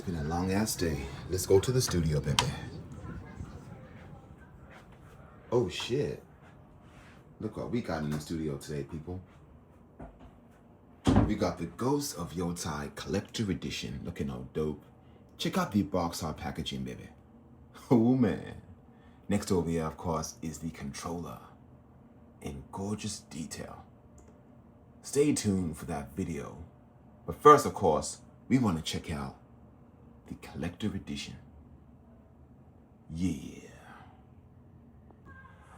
been a long ass day. Let's go to the studio, baby. Oh shit. Look what we got in the studio today, people. We got the Ghost of Yotei Collector Edition. Looking all dope. Check out the box art packaging, baby. Oh man. Next over here, of course, is the controller in gorgeous detail. Stay tuned for that video. But first, of course, we want to check out the Collector Edition. Yeah.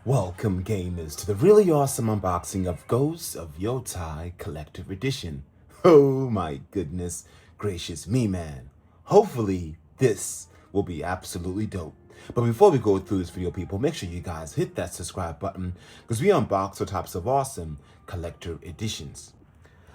Welcome, gamers, to the really awesome unboxing of Ghost of Yotei Collector Edition. Oh my goodness gracious me, man. Hopefully, this will be absolutely dope. But before we go through this video, people, make sure you guys hit that subscribe button because we unbox all types of awesome collector editions.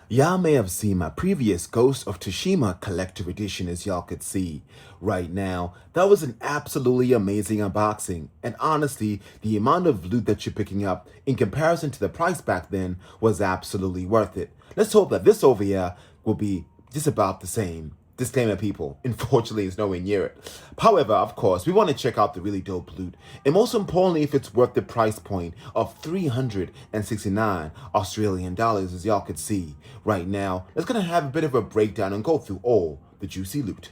Y'all may have seen my previous Ghost of Tsushima Collector Edition, as y'all could see right now. That was an absolutely amazing unboxing. And honestly, the amount of loot that you're picking up in comparison to the price back then was absolutely worth it. Let's hope that this over here will be just about the same. Disclaimer, people, unfortunately it's nowhere near it. However, of course, we want to check out the really dope loot, and most importantly, if it's worth the price point of 369 Australian dollars, as y'all could see right now. Let's gonna have a bit of a breakdown and go through all the juicy loot.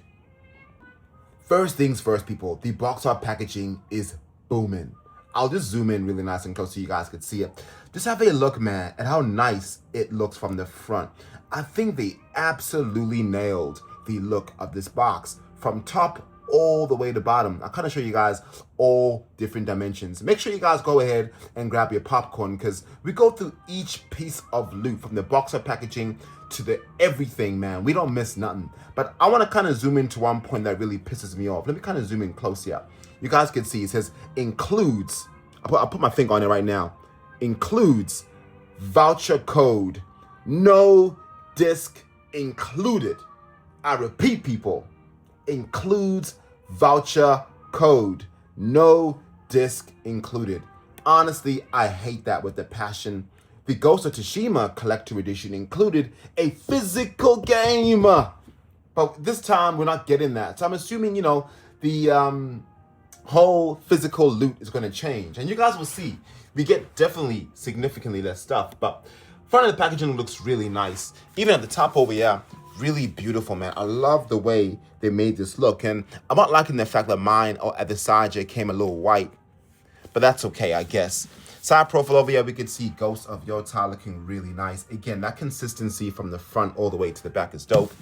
First things first, people, the box art packaging is booming. I'll just zoom in really nice and close so you guys could see it. Just have a look, man, at how nice it looks from the front. I think they absolutely nailed the look of this box from top all the way to bottom. I'll kind of show you guys all different dimensions. Make sure you guys go ahead and grab your popcorn because we go through each piece of loot from the box art packaging to the everything, man. We don't miss nothing. But I want to kind of zoom into one point that really pisses me off. Let me kind of zoom in close here. You guys can see it says includes, I'll put my finger on it right now, includes voucher code, no disc included. I repeat, people, includes voucher code, no disc included. Honestly, I hate that with a passion. The Ghost of Tsushima Collector Edition included a physical game, but this time we're not getting that. So I'm assuming, you know, the whole physical loot is going to change, and you guys will see we get definitely significantly less stuff. But front of the packaging looks really nice. Even at the top over here, really beautiful, man. I love the way they made this look, and I'm not liking the fact that mine at the side here came a little white, but that's okay, I guess. Side profile over here, we can see Ghost of Yotei looking really nice. Again, that consistency from the front all the way to the back is dope.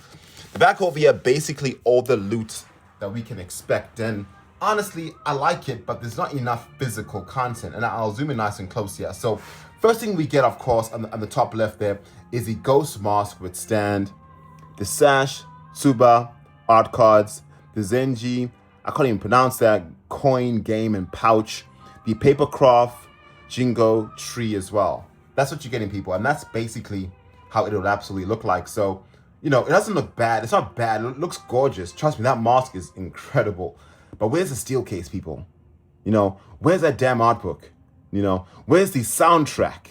The back over here, basically all the loot that we can expect, and honestly, I like it, but there's not enough physical content, and I'll zoom in nice and close here. So first thing we get, of course, on the top left there is the Ghost Mask with stand, the sash, tsuba, art cards, the zenji, I can't even pronounce that, coin, game, and pouch, the papercraft, jingo, tree as well. That's what you're getting, people, and that's basically how it would absolutely look like. So, you know, it doesn't look bad. It's not bad. It looks gorgeous. Trust me, that mask is incredible. But where's the steel case, people? You know, where's that damn art book? You know, where's the soundtrack?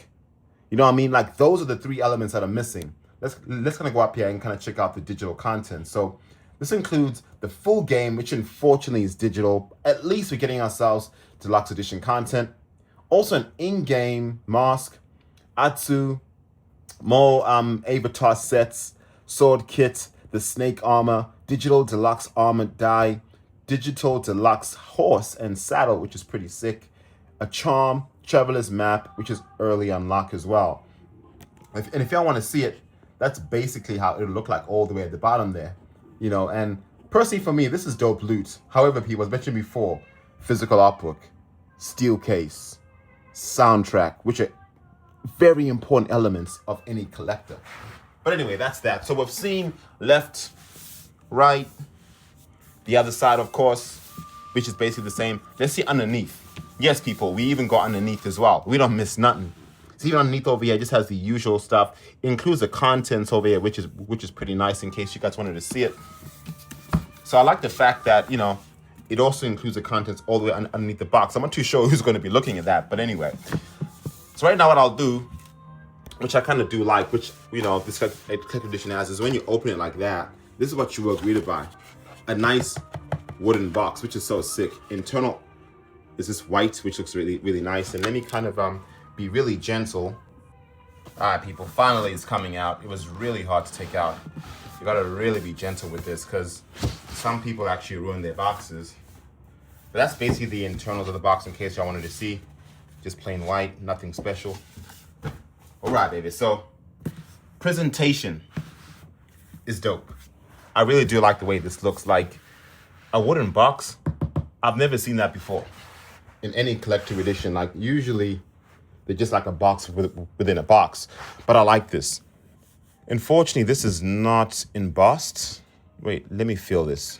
You know what I mean? Like, those are the three elements that are missing. Let's kind of go up here and kind of check out the digital content. So this includes the full game, which unfortunately is digital. At least we're getting ourselves deluxe edition content. Also an in-game mask, Atsu, more avatar sets, sword kit, the snake armor, digital deluxe armor die, digital deluxe horse and saddle, which is pretty sick, a charm, traveler's map, which is early unlock as well. And if y'all want to see it, that's basically how it'll look like all the way at the bottom there, you know. And personally for me, this is dope loot. However, people, as mentioned before, physical art book, steel case, soundtrack, which are very important elements of any collector. But anyway, that's that. So we've seen left, right, the other side, of course, which is basically the same. Let's see underneath. Yes, people, we even got underneath as well. We don't miss nothing. So even underneath over here, it just has the usual stuff. It includes the contents over here, which is pretty nice in case you guys wanted to see it. So I like the fact that, you know, it also includes the contents all the way underneath the box. I'm not too sure who's going to be looking at that, but anyway. So right now what I'll do, which I kind of do like, which, you know, this collector edition has, is when you open it like that, this is what you were greeted by. a nice wooden box, which is so sick. Internal is this white, which looks really, really nice. And let me kind of be really gentle. All right, people, finally it's coming out. It was really hard to take out. You gotta really be gentle with this because some people actually ruin their boxes. But that's basically the internals of the box in case y'all wanted to see. Just plain white, nothing special. All right, baby, so presentation is dope. I really do like the way this looks, like a wooden box. I've never seen that before in any collector edition. Like usually they're just like a box within a box, but I like this. Unfortunately, this is not embossed. Wait, let me feel this.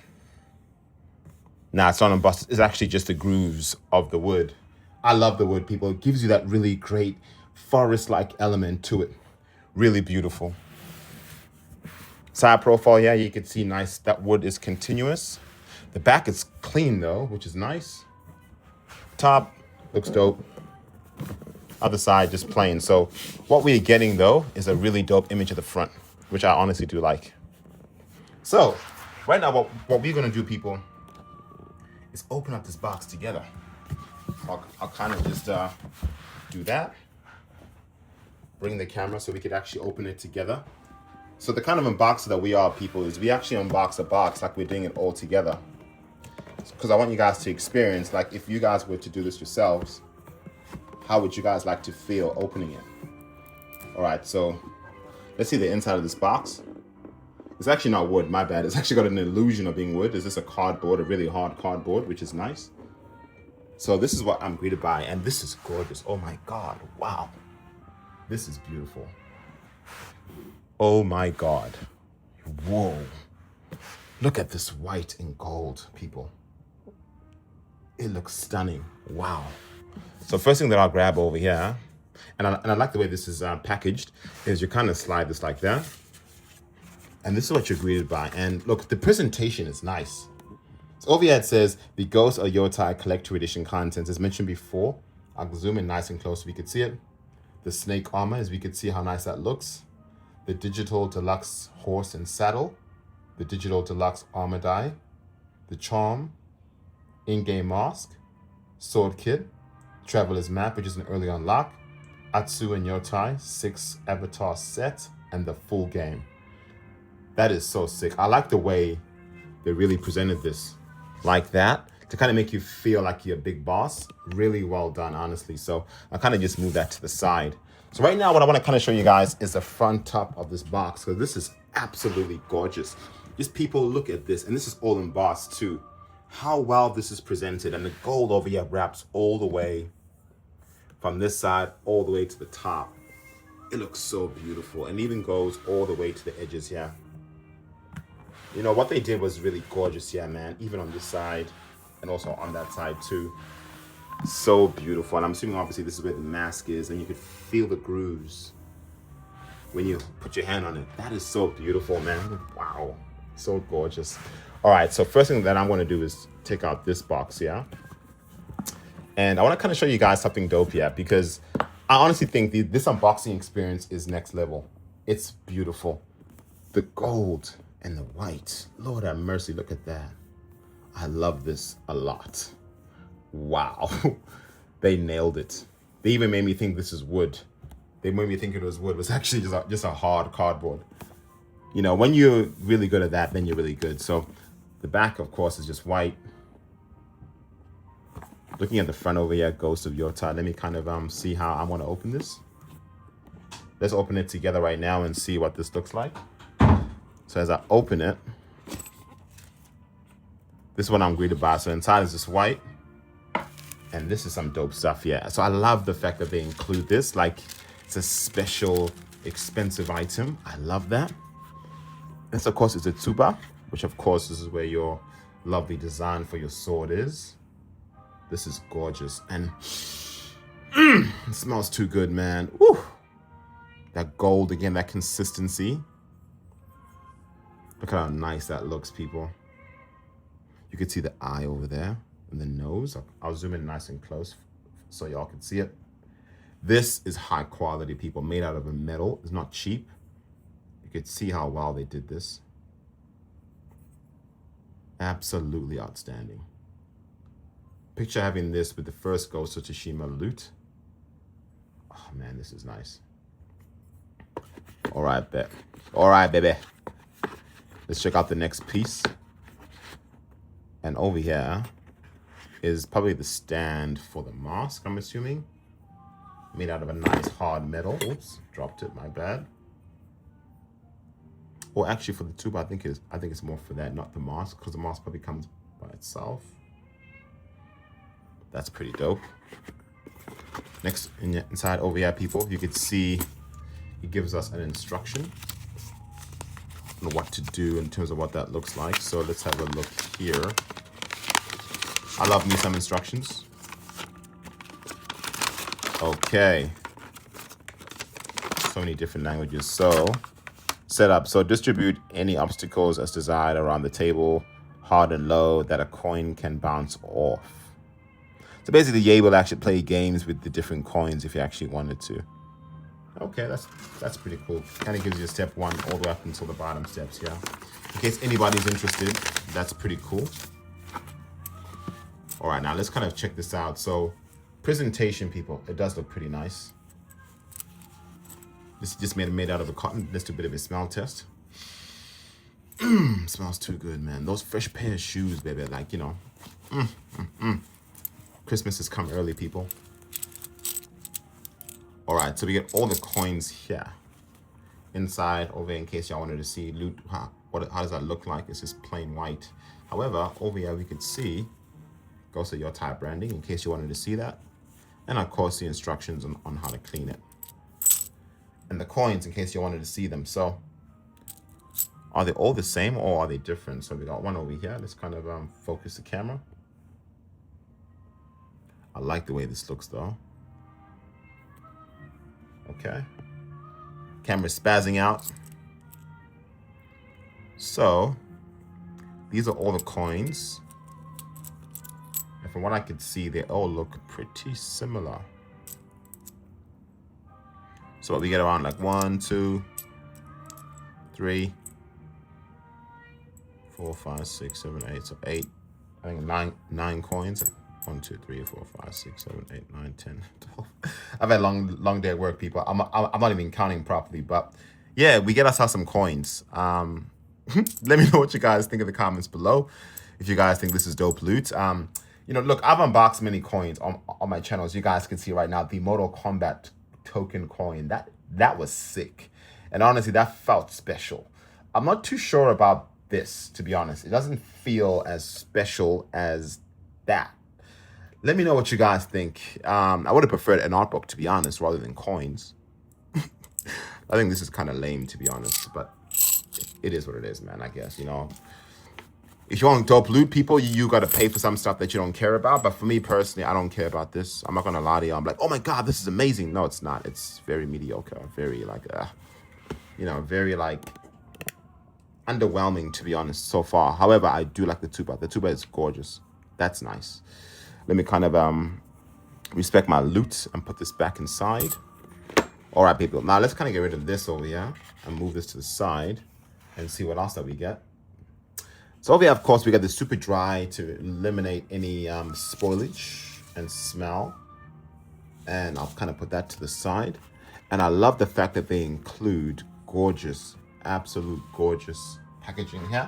Nah, it's not embossed. It's actually just the grooves of the wood. I love the wood, people. It gives you that really great forest-like element to it. Really beautiful. Side profile, yeah, you can see nice. That wood is continuous. The back is clean though, which is nice. Top looks dope. Other side just plain. So what we're getting though is a really dope image of the front, which I honestly do like. So right now what we're gonna do, people, is open up this box together. I'll kind of just do that. Bring the camera so we could actually open it together. So the kind of unboxer that we are, people, is we actually unbox a box like we're doing it all together. Because I want you guys to experience, like if you guys were to do this yourselves, how would you guys like to feel opening it? All right, so let's see the inside of this box. It's actually not wood, my bad. It's actually got an illusion of being wood. Is this a cardboard, a really hard cardboard, which is nice. So this is what I'm greeted by, and this is gorgeous. Oh my God, wow. This is beautiful. Oh my God. Whoa. Look at this white and gold, people. It looks stunning. Wow. So first thing that I'll grab over here, and I like the way this is packaged, is you kind of slide this like that. And this is what you're greeted by. And look, the presentation is nice. So over here it says, the Ghost of Yotei Collector Edition contents. As mentioned before, I'll zoom in nice and close so we could see it. The snake armor, as we could see how nice that looks. The digital deluxe horse and saddle. The digital deluxe armor die. The charm. In-game mask. Sword kit. Traveler's map, which is an early unlock. Atsu and Yotei 6 avatar set. And the full game. That is so sick. I like the way they really presented this like that to kind of make you feel like you're a big boss. Really well done, honestly. So I kind of just move that to the side. So right now what I want to kind of show you guys is the front top of this box, because this is absolutely gorgeous. Just people look at this, and this is all embossed too. How well this is presented, and the gold over here wraps all the way from this side all the way to the top. It looks so beautiful, and even goes all the way to the edges here. You know, what they did was really gorgeous, yeah, man. Even on this side and also on that side too. So beautiful. And I'm assuming obviously this is where the mask is, and you could feel the grooves when you put your hand on it. That is so beautiful, man. Wow. So gorgeous. All right, so first thing that I'm going to do is take out this box, yeah? And I want to kind of show you guys something dope here, because I honestly think this unboxing experience is next level. It's beautiful. The gold and the white. Lord have mercy, look at that. I love this a lot. Wow. They nailed it. They even made me think this is wood. They made me think it was wood. It was actually just a hard cardboard. You know, when you're really good at that, then you're really good. So the back, of course, is just white. Looking at the front over here, Ghost of Yotei. Let me kind of see how I want to open this. Let's open it together right now and see what this looks like. So as I open it, this is what I'm greeted by. So inside is this white, and this is some dope stuff, yeah. So I love the fact that they include this, like it's a special, expensive item. I love that. This, of course, is a tsuba, which of course this is where your lovely design for your sword is. This is gorgeous, and it smells too good, man. Woo! That gold again, that consistency. Look how nice that looks, people. You can see the eye over there and the nose. I'll zoom in nice and close so y'all can see it. This is high quality, people, made out of a metal. It's not cheap. You can see how well they did this. Absolutely outstanding. Picture having this with the first Ghost of Tsushima loot. Oh man, this is nice. All right, bet. All right, baby. Let's check out the next piece. And over here is probably the stand for the mask, I'm assuming. Made out of a nice hard metal. Oops, dropped it, my bad. Or actually for the tube, I think it's more for that, not the mask, because the mask probably comes by itself. That's pretty dope. Next, inside over here, people, you could see it gives us an instruction on what to do in terms of what that looks like. So let's have a look here. I love me some instructions. Okay. So many different languages. So, setup. So distribute any obstacles as desired around the table, hard and low, that a coin can bounce off. So basically, you're able to actually play games with the different coins if you actually wanted to. Okay, that's pretty cool. Kind of gives you step 1 all the way up until the bottom steps, yeah. In case anybody's interested, that's pretty cool. All right, now let's kind of check this out. So, presentation, people, it does look pretty nice. This is just made out of a cotton. Let's do a bit of a smell test. Smells too good, man. Those fresh pair of shoes, baby, like, you know. Christmas has come early, people. All right, so we get all the coins here. Inside, over here, in case y'all wanted to see loot, how does that look like? It's just plain white. However, over here, we could see Ghost of Yotei branding, in case you wanted to see that. And of course, the instructions on how to clean it. And the coins, in case you wanted to see them. So, are they all the same or are they different? So we got one over here. Let's kind of focus the camera. I like the way this looks though. Okay. Camera's spazzing out. So, these are all the coins. And from what I could see, they all look pretty similar. So what we get around like 1, 2, 3, 4, 5, 6, 7, 8. So 8, I think nine coins. 1, 2, 3, 4, 5, 6, 7, 8, 9, 10, 12. I've had a long day at work, people. I'm not even counting properly, but yeah, we get ourselves some coins. Let me know what you guys think in the comments below. If you guys think this is dope loot. You know, look, I've unboxed many coins on my channels. You guys can see right now the Mortal Kombat token coin. That was sick. And honestly, that felt special. I'm not too sure about this, to be honest. It doesn't feel as special as that. Let me know what you guys think. I would have preferred an art book, to be honest, rather than coins. I think this is kind of lame, to be honest, but it is what it is, man, I guess, you know. If you want dope loot, people, you got to pay for some stuff that you don't care about. But for me personally, I don't care about this. I'm not going to lie to you. I'm like, oh my God, this is amazing. No, it's not. It's very mediocre. Very like, you know, very like underwhelming, to be honest, so far. However, I do like the tsuba. The tsuba is gorgeous. That's nice. Let me kind of respect my loot and put this back inside. All right, people. Now let's kind of get rid of this over here and move this to the side and see what else that we get. So over here, of course, we got the super dry to eliminate any spoilage and smell. And I'll kind of put that to the side. And I love the fact that they include gorgeous, absolute gorgeous packaging here.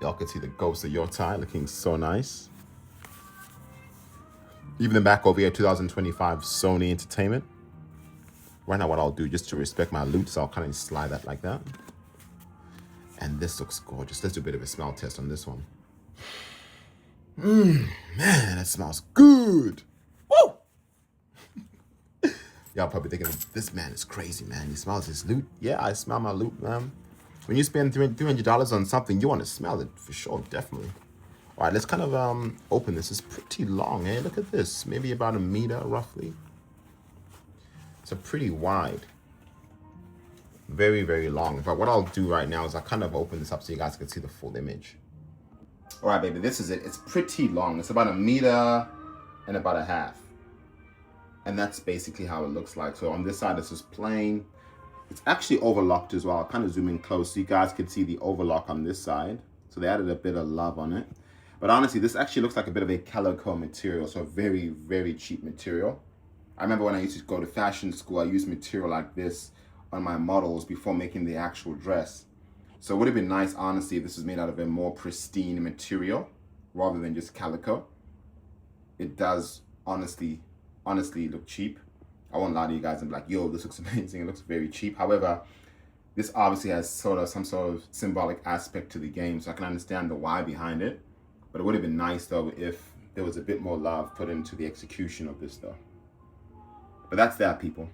Y'all can see the Ghost of Yotei looking so nice. Even the back over here, 2025 Sony Entertainment. Right now, what I'll do, just to respect my loot, so I'll kind of slide that like that. And this looks gorgeous. Let's do a bit of a smell test on this one. Man, that smells good. Woo! Y'all probably thinking, this man is crazy, man. He smells his loot. Yeah, I smell my loot, man. When you spend $300 on something, you want to smell it for sure, definitely. All right, let's kind of open this. It's pretty long, eh? Look at this. Maybe about 1 meter, roughly. It's pretty wide. Very, very long. But what I'll do right now is I'll kind of open this up so you guys can see the full image. All right, baby, this is it. It's pretty long. It's about 1 meter and about 1/2. And that's basically how it looks like. So on this side, this is plain. It's actually overlocked as well. I'll kind of zoom in close so you guys can see the overlock on this side. So they added a bit of love on it. But honestly, this actually looks like a bit of a calico material. So very, very cheap material. I remember when I used to go to fashion school, I used material like this on my models before making the actual dress. So it would have been nice, honestly, if this was made out of a more pristine material rather than just calico. It does honestly look cheap. I won't lie to you guys and be like, yo, this looks amazing. It looks very cheap. However, this obviously has some sort of symbolic aspect to the game, so I can understand the why behind it. But it would have been nice though if there was a bit more love put into the execution of this though. But that's that, people.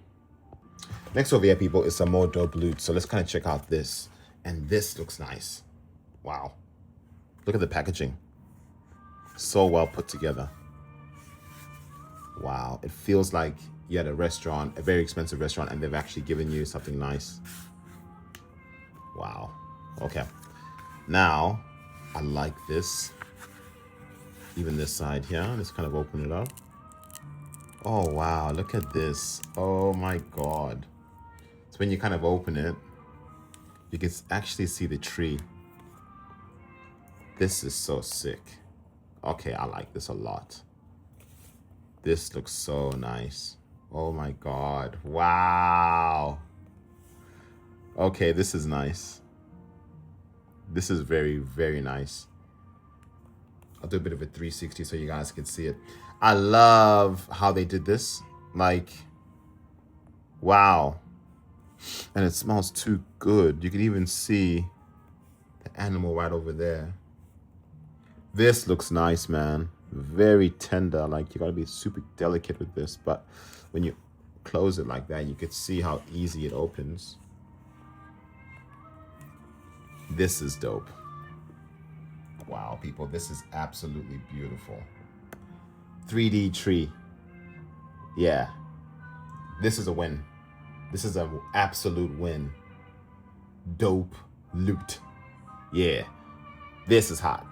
Next over here, people, is some more dope loot. So let's kind of check out this. And this looks nice. Wow. Look at the packaging. So well put together. Wow. It feels like you're at a restaurant, a very expensive restaurant, and they've actually given you something nice. Wow. Okay. Now, I like this. Even this side here. Let's kind of open it up. Oh, wow. Look at this. Oh, my God. So when you kind of open it, you can actually see the tree. This is so sick. Okay, I like this a lot. This looks so nice. Oh, my God. Wow. Okay, this is nice. This is very, very nice. I'll do a bit of a 360 so you guys can see it. I love how they did this. Like, wow. And it smells too good. You can even see the animal right over there. This looks nice, man. Very tender. Like, you gotta be super delicate with this. But when you close it like that, you could see how easy it opens. This is dope. Wow, people, this is absolutely beautiful. 3D tree. Yeah. This is a win. This is an absolute win. Dope loot. Yeah. This is hot.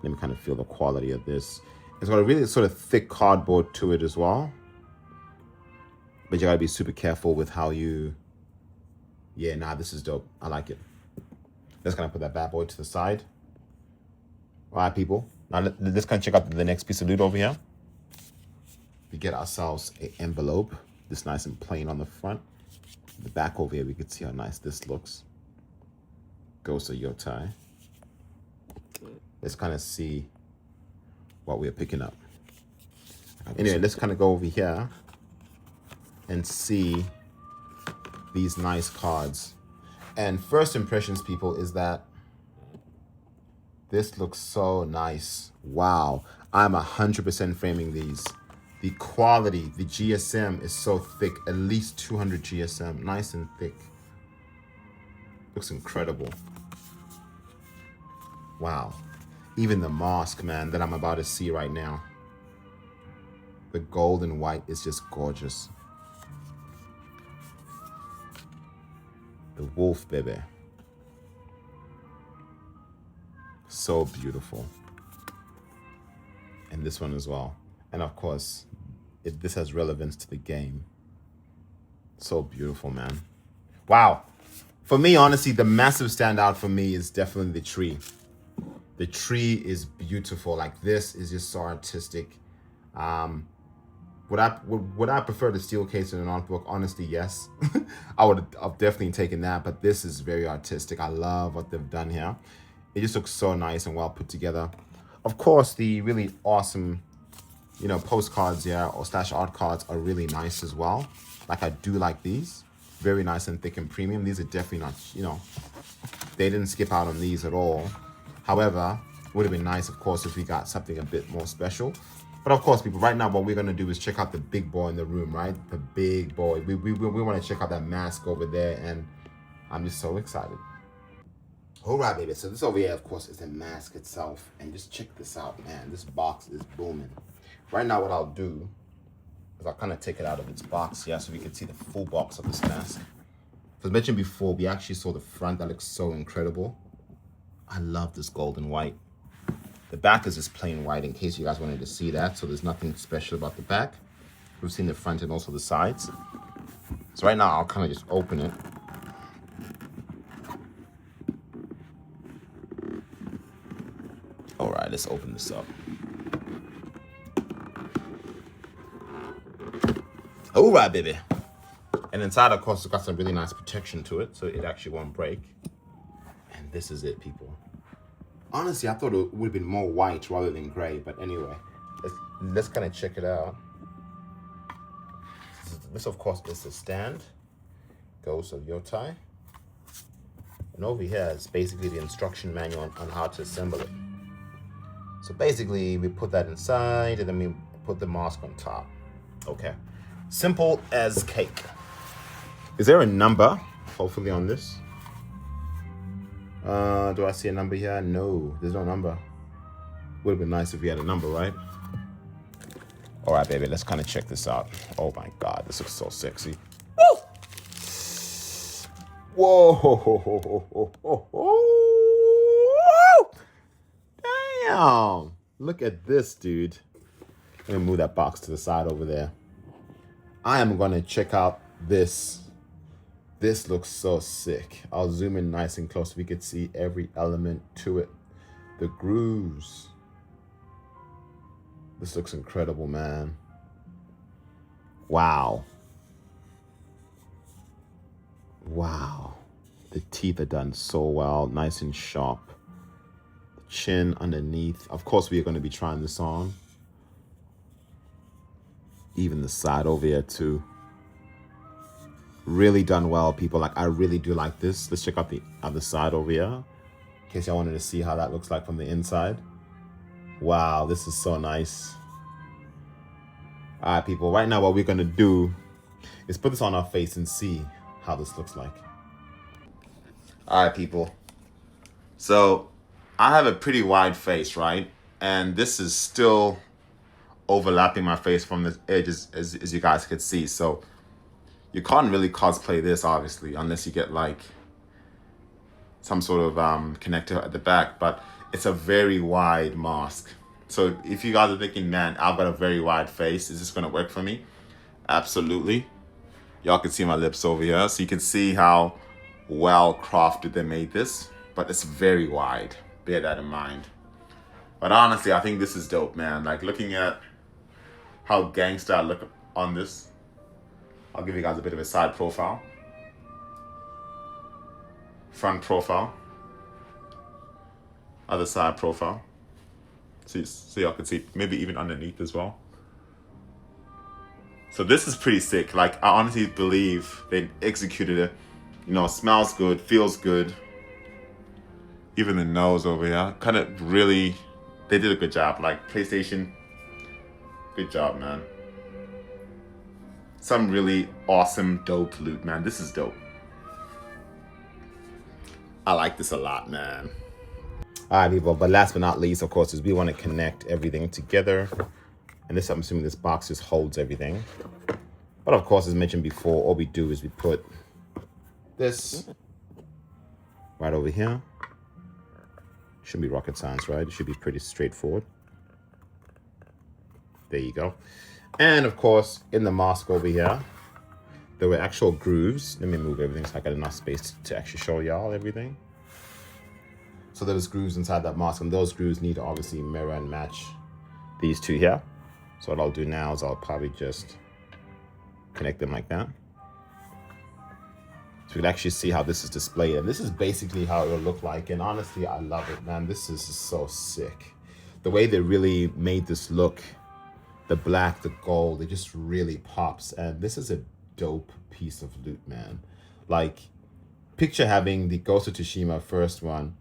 Let me kind of feel the quality of this. It's got a really sort of thick cardboard to it as well. But you gotta be super careful with how you... Yeah, nah, this is dope. I like it. Let's kind of put that bad boy to the side. All right, people. Now let's kind of check out the next piece of loot over here. We get ourselves an envelope. This nice and plain on the front. The back over here, we can see how nice this looks. Ghost of Yotei. Let's kind of see what we're picking up. Anyway, let's kind of go over here and see these nice cards. And first impressions, people, is that this looks so nice. Wow. I'm 100% framing these. The quality, the GSM is so thick, at least 200 GSM, nice and thick. Looks incredible. Wow. Even the mask, man, that I'm about to see right now. The gold and white is just gorgeous. The wolf, baby. So beautiful. And this one as well. And of course, this has relevance to the game. So beautiful, man. Wow. For me, honestly, the massive standout for me is definitely the tree. The tree is beautiful. Like, this is just so artistic. Would I prefer the steel case in an art book? Honestly, yes. I would have definitely taken that, but this is very artistic. I love what they've done here. It just looks so nice and well put together. Of course, the really awesome, postcards here or slash art cards are really nice as well. Like, I do like these. Very nice and thick and premium. These are definitely not, they didn't skip out on these at all. However, it would have been nice, of course, if we got something a bit more special. But of course, people, right now, what we're going to do is check out the big boy in the room, right? The big boy. We want to check out that mask over there, and I'm just so excited. All right, baby. So this over here, of course, is the mask itself. And just check this out, man. This box is booming. Right now, what I'll do is I'll kind of take it out of its box, yeah, so we can see the full box of this mask. As mentioned before, we actually saw the front. That looks so incredible. I love this gold and white. The back is just plain white in case you guys wanted to see that. So there's nothing special about the back. We've seen the front and also the sides. So right now, I'll kind of just open it. right, let's open this up. All right, baby. And inside, of course, it's got some really nice protection to it, so it actually won't break. And this is it, people. Honestly, I thought it would have been more white rather than gray, but anyway, let's kind of check it out. This, of course, is the stand. Ghost of Yotei. And over here is basically the instruction manual on how to assemble it. So basically, we put that inside, and then we put the mask on top. Okay. Simple as cake. Is there a number, hopefully, on this? Do I see a number here? No, there's no number. Would have been nice if we had a number, right? All right, baby, let's kind of check this out. Oh my God, this looks so sexy. Whoa! Whoa! Damn! Look at this, dude. Let me move that box to the side over there. I am gonna check out this. This looks so sick. I'll zoom in nice and close so we could see every element to it. The grooves. This looks incredible, man. Wow. Wow. The teeth are done so well, nice and sharp. The chin underneath. Of course, we are going to be trying this on. Even the side over here too. Really done well, people. Like, I really do like this. Let's check out the other side over here, in case y'all wanted to see how that looks like from the inside. Wow, this is so nice. All right, people. Right now, what we're gonna do is put this on our face and see how this looks like. All right, people. So I have a pretty wide face, right? And this is still overlapping my face from the edges, as you guys could see. So you can't really cosplay this, obviously, unless you get like some sort of connector at the back, but it's a very wide mask. So if you guys are thinking, man, I've got a very wide face, is this gonna work for me? Absolutely. Y'all can see my lips over here, so you can see how well crafted they made this, but it's very wide. Bear that in mind. But honestly, I think this is dope, man. Like, looking at how gangsta I look on this, I'll give you guys a bit of a side profile. Front profile. Other side profile. So y'all can see, maybe even underneath as well. So this is pretty sick. Like, I honestly believe they executed it. You know, smells good, feels good. Even the nose over here, kind of really, they did a good job. Like, PlayStation, good job, man. Some really awesome, dope loot, man. This is dope. I like this a lot, man. All right, people, but last but not least, of course, is we want to connect everything together. And this, I'm assuming this box just holds everything. But of course, as mentioned before, all we do is we put this right over here. Shouldn't be rocket science, right? It should be pretty straightforward. There you go. And of course, in the mask over here, there were actual grooves. Let me move everything so I got enough space to actually show y'all everything. So there's grooves inside that mask, and those grooves need to obviously mirror and match these two here. So what I'll do now is I'll probably just connect them like that. So you can actually see how this is displayed. And this is basically how it will look like. And honestly, I love it, man. This is so sick. The way they really made this look, the black, the gold, it just really pops. And this is a dope piece of loot, man. Like, picture having the Ghost of Tsushima first one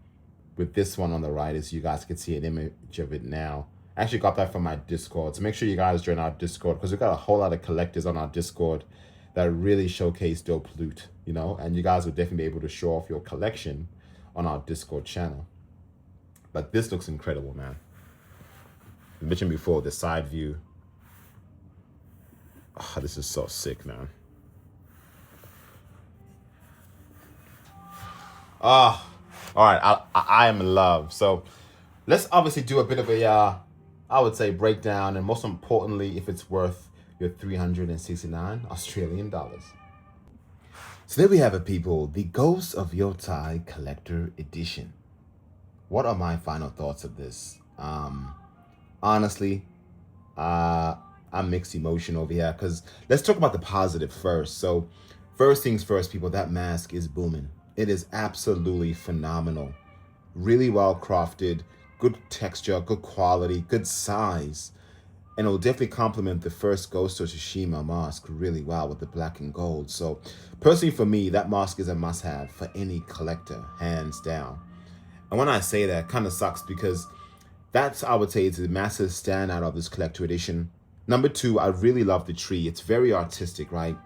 with this one on the right, as you guys can see an image of it now. I actually got that from my Discord. So make sure you guys join our Discord, because we've got a whole lot of collectors on our Discord that really showcase dope loot, you know, and you guys will definitely be able to show off your collection on our Discord channel. But this looks incredible, man. I mentioned before, the side view. Oh, this is so sick, man. Ah, all right, I am in love. So let's obviously do a bit of a, I would say, breakdown, and most importantly, if it's worth your 369 Australian dollars. So there we have it, people. The Ghost of Yotei Collector Edition. What are my final thoughts of this? Honestly, I'm mixed emotion over here because let's talk about the positive first. So, first things first, people, that mask is booming. It is absolutely phenomenal. Really well crafted, good texture, good quality, good size. And it will definitely complement the first Ghost of Tsushima mask really well with the black and gold. So, personally for me, that mask is a must have for any collector, hands down. And when I say that, it kind of sucks because that's, I would say, is the massive standout of this collector edition. Number two, I really love the tree. It's very artistic, right?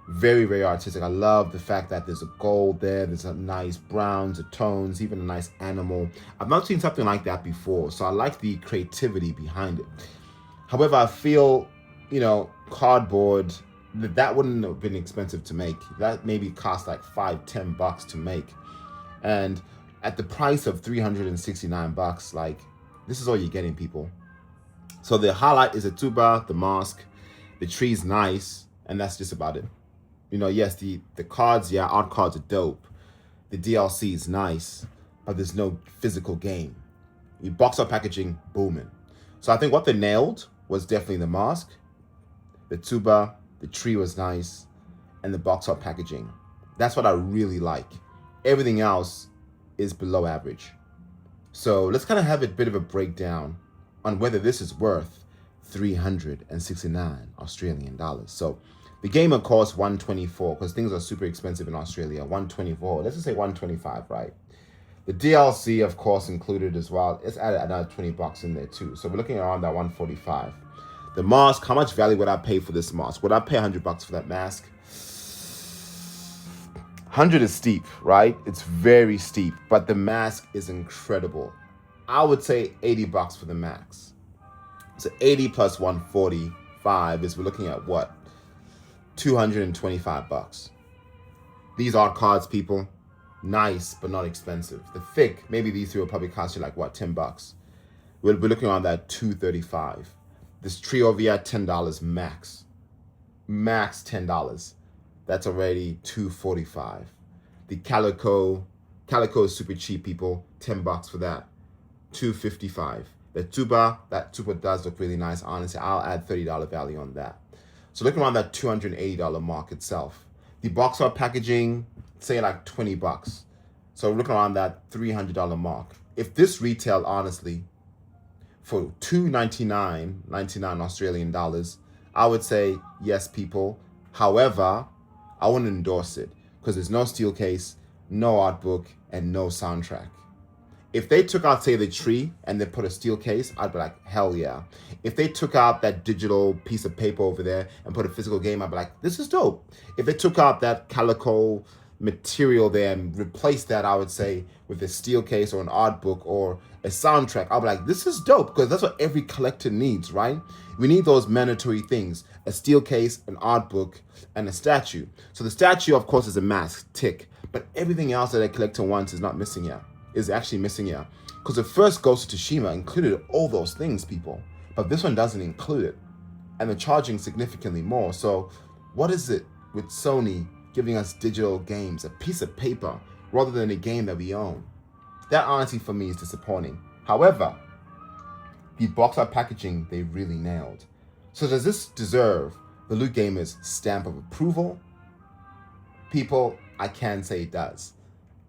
Very, very artistic. I love the fact that there's a gold there, there's a nice browns, the tones, even a nice animal. I've not seen something like that before, so I like the creativity behind it. However, I feel, cardboard, that wouldn't have been expensive to make. That maybe cost like $5-10 to make. And at the price of $369, like, this is all you're getting, people. So the highlight is the tsuba, the mask, the tree's nice, and that's just about it. Yes, the cards, art cards are dope. The DLC is nice, but there's no physical game. The box art packaging, booming. So I think what they nailed was definitely the mask, the tsuba, the tree was nice, and the box art packaging. That's what I really like. Everything else is below average. So let's kind of have a bit of a breakdown on whether this is worth 369 Australian dollars. So the game, of course, 124, because things are super expensive in Australia. 124, let's just say 125, right? The DLC, of course, included as well. It's added another $20 in there too. So we're looking around that 145. The mask, how much value would I pay for this mask? Would I pay $100 for that mask? 100 is steep, right? It's very steep, but the mask is incredible. I would say $80 for the max. So 80 plus 145 is, we're looking at what? $225. These are cards, people. Nice, but not expensive. The thick, maybe these three will probably cost you like what, $10. We're looking around that $235. This tree over here, $10 max. Max $10. That's already $245. The calico is super cheap, people. $10 for that. $255. The tsuba, that tsuba does look really nice. Honestly, I'll add $30 value on that. So looking around that $280 mark itself. The box art packaging, say like $20. So we're looking around that $300 mark. If this retailed, honestly, for $299.99 Australian dollars, I would say yes, people. However, I wouldn't endorse it because there's no steel case, no art book, and no soundtrack. If they took out, say, the tree and they put a steel case, I'd be like, hell yeah. If they took out that digital piece of paper over there and put a physical game, I'd be like, this is dope. If they took out that calico material there and replaced that, I would say, with a steel case or an art book or a soundtrack, I'll be like, this is dope, because that's what every collector needs, right? We need those mandatory things: a steel case, an art book, and a statue. So the statue, of course, is a mask, tick, but everything else that a collector wants is not missing here, is actually missing here. Because the first Ghost of Tsushima included all those things, people, but this one doesn't include it, and they're charging significantly more. So what is it with Sony giving us digital games, a piece of paper, rather than a game that we own? That honestly for me is disappointing. However, the box art packaging, they really nailed. So does this deserve the Loot Gamer's stamp of approval? People, I can say it does.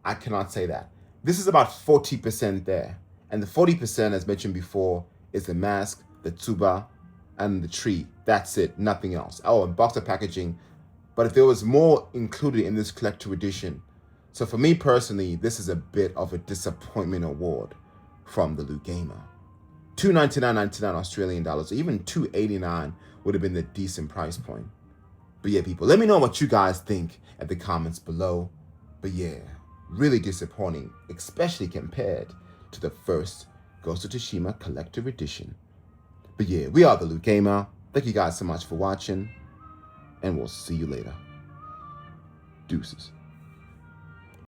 I cannot say that. This is about 40% there. And the 40%, as mentioned before, is the mask, the tsuba, and the tree. That's it, nothing else. Oh, and box art packaging. But if there was more included in this collector edition. So for me personally, this is a bit of a disappointment award from the Loot Gamer. $299.99 Australian dollars, or even $289 would have been the decent price point. But yeah, people, let me know what you guys think at the comments below. But yeah, really disappointing, especially compared to the first Ghost of Tsushima Collector Edition. But yeah, we are the Loot Gamer. Thank you guys so much for watching, and we'll see you later. Deuces.